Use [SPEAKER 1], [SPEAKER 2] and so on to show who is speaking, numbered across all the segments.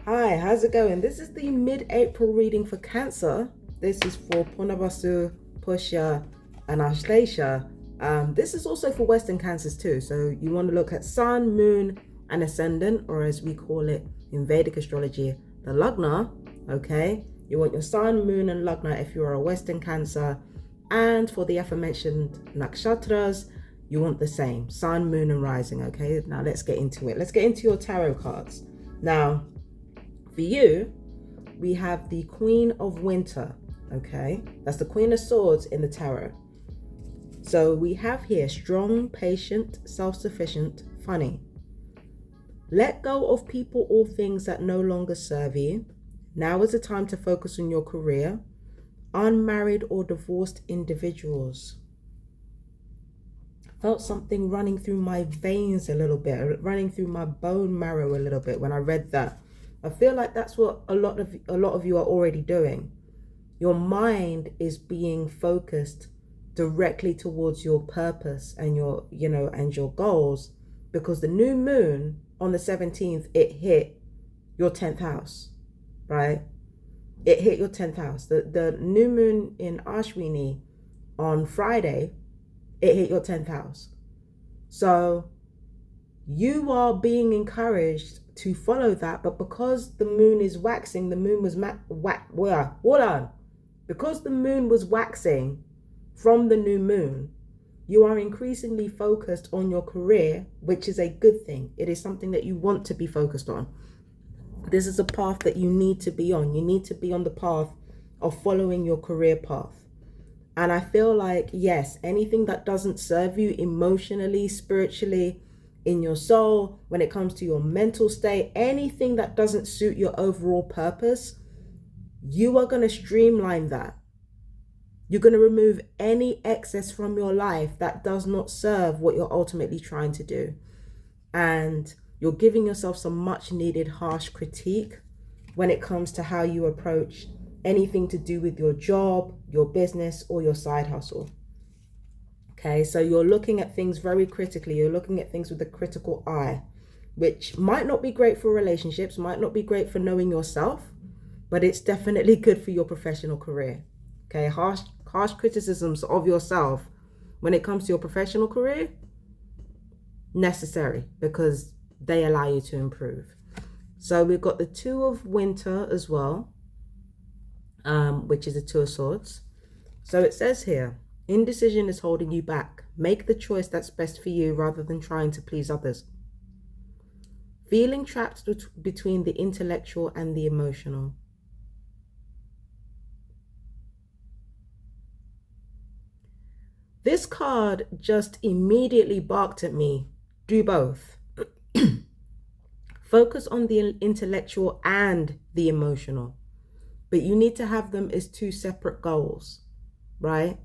[SPEAKER 1] Hi, how's it going? This is the mid-April reading for Cancer. This is for Punabasu, Pushya, and Ashlesha. This is also for Western Cancers too. So you want to look at Sun, Moon, and Ascendant, or as we call it in Vedic astrology, the Lagna. Okay, you want your Sun, Moon, and Lagna if you are a Western Cancer. And for the aforementioned Nakshatras, you want the same, Sun, Moon, and Rising. Okay, now let's get into it. Let's get into your tarot cards. Now, for you, we have the Queen of Winter, okay? That's the Queen of Swords in the tarot. So we have here strong, patient, self-sufficient, funny. Let go of people or things that no longer serve you. Now is the time to focus on your career. Unmarried or divorced individuals. Felt something running through my veins a little bit, running through my bone marrow a little bit when I read that. I feel like that's what a lot of you are already doing. Your mind is being focused directly towards your purpose and your goals, because the new moon on the 17th, it hit your 10th house, right? It hit your 10th house. The new moon in Ashwini on Friday, it hit your 10th house. So you are being encouraged to follow that, but because the moon is waxing, the moon was because the moon was waxing from the new moon, you are increasingly focused on your career, which is a good thing. It is something that you want to be focused on. This is a path that you need to be on. You need to be on the path of following your career path. And I feel like, yes, anything that doesn't serve you emotionally, spiritually, in your soul, when it comes to your mental state, anything that doesn't suit your overall purpose, you are going to streamline that. You're going to remove any excess from your life that does not serve what you're ultimately trying to do. And you're giving yourself some much needed harsh critique when it comes to how you approach anything to do with your job, your business, or your side hustle. Okay, so you're looking at things very critically. You're looking at things with a critical eye, which might not be great for relationships, might not be great for knowing yourself, but it's definitely good for your professional career. Okay, harsh criticisms of yourself when it comes to your professional career, necessary, because they allow you to improve. So we've got the Two of Winter as well, which is the Two of Swords. So it says here, indecision is holding you back. Make the choice that's best for you rather than trying to please others. Feeling trapped between the intellectual and the emotional. This card just immediately barked at me. Do both. Focus on the intellectual and the emotional. But you need to have them as two separate goals, right?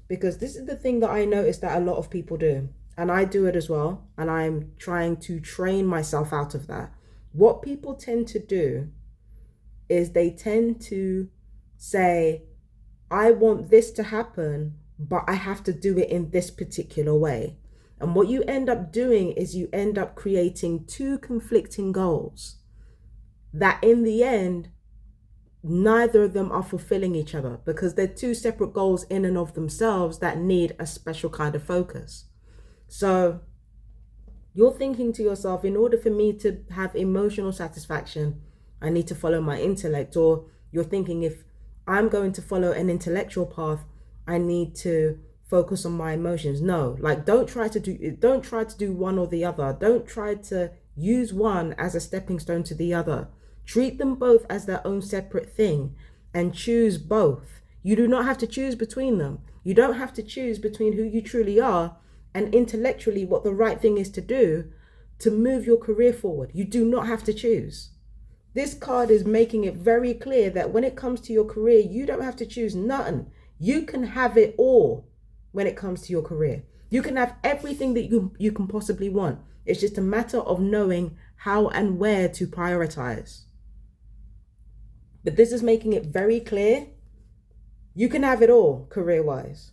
[SPEAKER 1] Because this is the thing that I noticed that a lot of people do. And I do it as well. And I'm trying to train myself out of that. What people tend to do is they tend to say, I want this to happen, but I have to do it in this particular way. And what you end up doing is you end up creating two conflicting goals that in the end, neither of them are fulfilling each other, because they're two separate goals in and of themselves that need a special kind of focus. So you're thinking to yourself, in order for me to have emotional satisfaction, I need to follow my intellect. Or you're thinking, if I'm going to follow an intellectual path, I need to focus on my emotions. No, like don't try to do one or the other. Don't try to use one as a stepping stone to the other. Treat them both as their own separate thing and choose both. You do not have to choose between them. You don't have to choose between who you truly are and intellectually what the right thing is to do to move your career forward. You do not have to choose. This card is making it very clear that when it comes to your career, you don't have to choose nothing. You can have it all when it comes to your career. You can have everything that you can possibly want. It's just a matter of knowing how and where to prioritize. But this is making it very clear. You can have it all career-wise.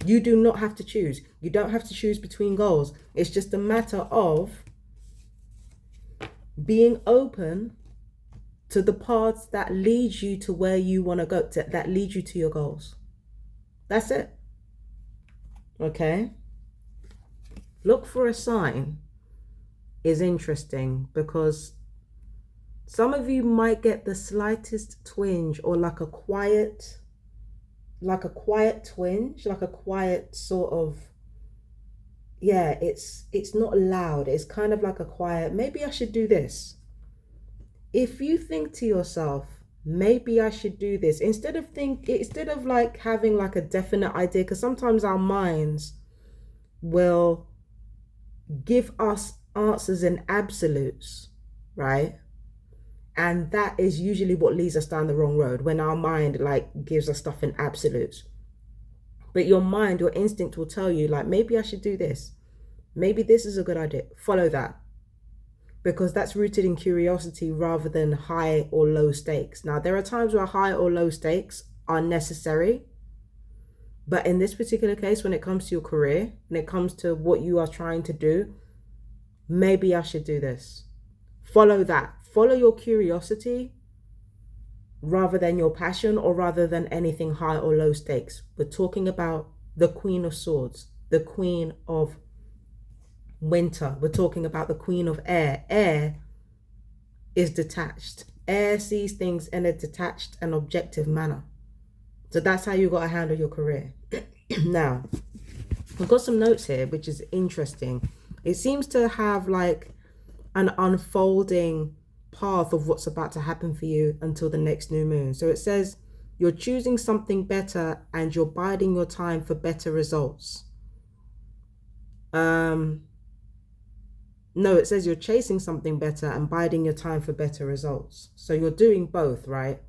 [SPEAKER 1] You do not have to choose. You don't have to choose between goals. It's just a matter of being open to the paths that lead you to where you want to go, that lead you to your goals. That's it. Okay? Look for a sign is interesting because some of you might get the slightest twinge, or like a quiet twinge, like a quiet sort of, yeah, it's not loud. It's kind of like a quiet, maybe I should do this. If you think to yourself, maybe I should do this, instead of like having like a definite idea, because sometimes our minds will give us answers in absolutes, right? And that is usually what leads us down the wrong road, when our mind like gives us stuff in absolutes. But your mind, your instinct will tell you like, maybe I should do this. Maybe this is a good idea. Follow that. Because that's rooted in curiosity rather than high or low stakes. Now, there are times where high or low stakes are necessary. But in this particular case, when it comes to your career, when it comes to what you are trying to do, maybe I should do this. Follow that. Follow your curiosity rather than your passion, or rather than anything high or low stakes. We're talking about the Queen of Swords, the Queen of Winter. We're talking about the Queen of Air. Air is detached. Air sees things in a detached and objective manner. So that's how you got to handle your career. Now, I've got some notes here, which is interesting. It seems to have like an unfolding path of what's about to happen for you until the next new moon. So it says you're choosing something better and you're biding your time for better results. No, it says you're chasing something better and biding your time for better results. So you're doing both, right?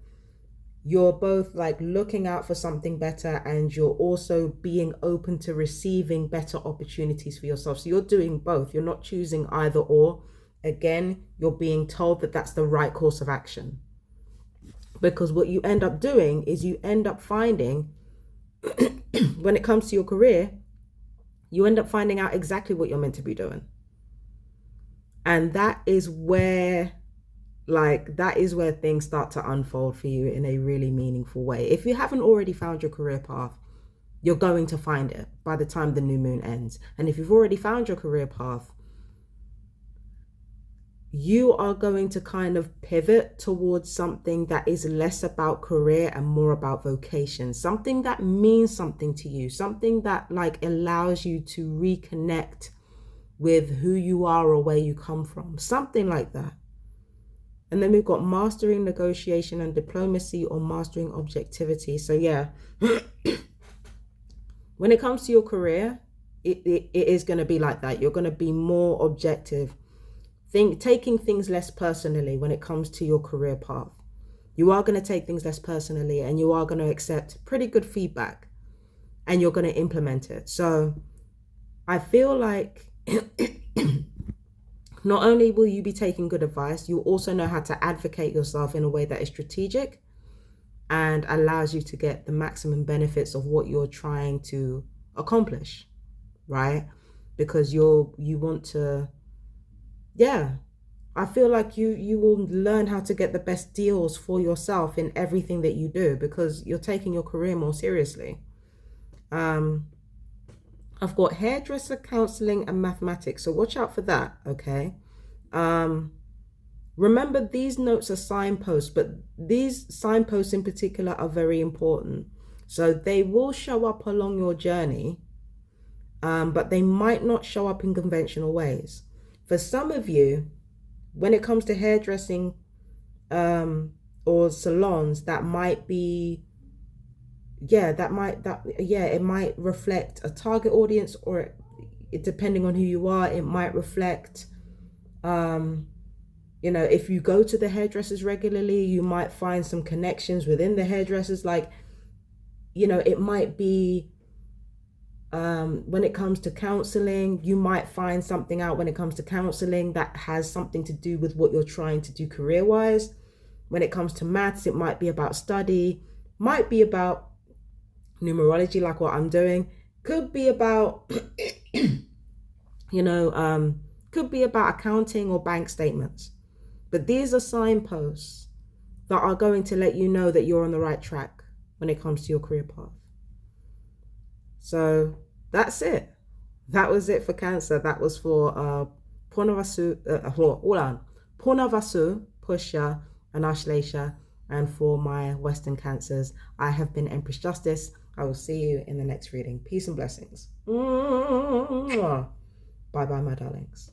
[SPEAKER 1] You're both like looking out for something better, and you're also being open to receiving better opportunities for yourself. So you're doing both. You're not choosing either or. Again, you're being told that that's the right course of action. Because what you end up doing is you end up finding, when it comes to your career, you end up finding out exactly what you're meant to be doing. And that is where things start to unfold for you in a really meaningful way. If you haven't already found your career path, you're going to find it by the time the new moon ends. And if you've already found your career path, you are going to kind of pivot towards something that is less about career and more about vocation, something that means something to you, something that like allows you to reconnect with who you are or where you come from, something like that. And then we've got mastering negotiation and diplomacy, or mastering objectivity. So yeah, when it comes to your career, it is going to be like that. You're going to be more objective, taking things less personally when it comes to your career path. You are going to take things less personally, and you are going to accept pretty good feedback, and you're going to implement it. So I feel like not only will you be taking good advice, you also know how to advocate yourself in a way that is strategic and allows you to get the maximum benefits of what you're trying to accomplish, right? Because you want to, yeah, I feel like you will learn how to get the best deals for yourself in everything that you do, because you're taking your career more seriously. I've got hairdresser, counseling, and mathematics. So watch out for that, okay? Remember, these notes are signposts, but these signposts in particular are very important. So they will show up along your journey, but they might not show up in conventional ways. For some of you, when it comes to hairdressing or salons, that might be, it might reflect a target audience, or depending on who you are, it might reflect, if you go to the hairdressers regularly, you might find some connections within the hairdressers. Like, it might be, when it comes to counseling, you might find something out when it comes to counseling that has something to do with what you're trying to do career-wise. When it comes to maths, it might be about study, might be about numerology, like what I'm doing, could be about could be about accounting or bank statements. But these are signposts that are going to let you know that you're on the right track when it comes to your career path. So that's it. That was it for Cancer. That was for Punavasu, Pusha, and Ashlesha, and for my Western Cancers. I have been Empress Justice. I will see you in the next reading. Peace and blessings. Bye bye, my darlings.